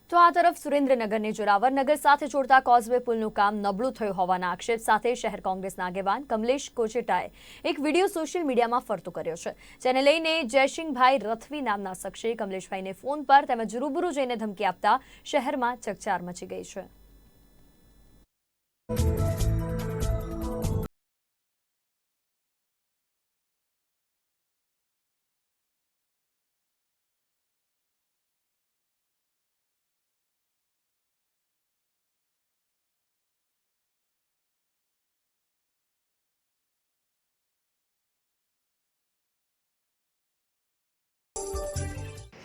તો આ તરફ સુરેન્દ્રનગરની જોરાવરનગર સાથે જોડતા કોઝવે પુલનું કામ નબળું થયું હોવાના આક્ષેપ સાથે શહેર કોંગ્રેસના આગેવાન કમલેશ કોચેટાએ એક વિડીયો સોશિયલ મીડિયામાં ફરતો કર્યો છે, જેને લઈને જયસિંહભાઈ રથવી નામના શખ્સે કમલેશભાઈને ફોન પર તેમજ રૂબરૂ જઈને ધમકી આપતા શહેરમાં ચકચાર મચી ગઈ છે।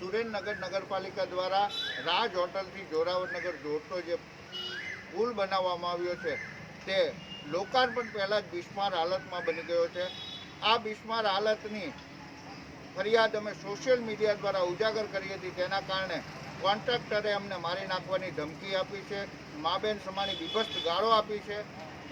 સુરેન્દ્રનગર નગરપાલિકા દ્વારા રાજ હોટલથી જોરાવરનગર જોડતો જે પુલ બનાવવામાં આવ્યો છે તે લોકાર્પણ પહેલાં જ બિસ્માર હાલતમાં બની ગયો છે। આ બિસ્માર હાલતની ફરિયાદ અમે સોશિયલ મીડિયા દ્વારા ઉજાગર કરી હતી, તેના કારણે કોન્ટ્રાક્ટરે અમને મારી નાખવાની ધમકી આપી છે, માબેન સમાની બીભત્સ ગાળો આપી છે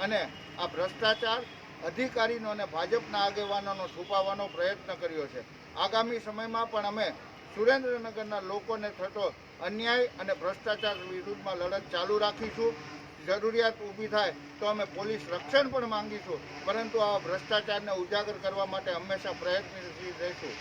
અને આ ભ્રષ્ટાચાર અધિકારીનો અને ભાજપના આગેવાનોનો છુપાવવાનો પ્રયત્ન કર્યો છે। આગામી સમયમાં પણ અમે સુરેન્દ્રનગરના લોકોને થતો અન્યાય અને ભ્રષ્ટાચાર વિરુદ્ધમાં લડત ચાલુ રાખીશું। જરૂરિયાત ઊભી થાય તો અમે પોલીસ રક્ષણ પણ માંગીશું, પરંતુ આ ભ્રષ્ટાચારને ઉજાગર કરવા માટે હંમેશા પ્રયત્નશીલ રહીશું।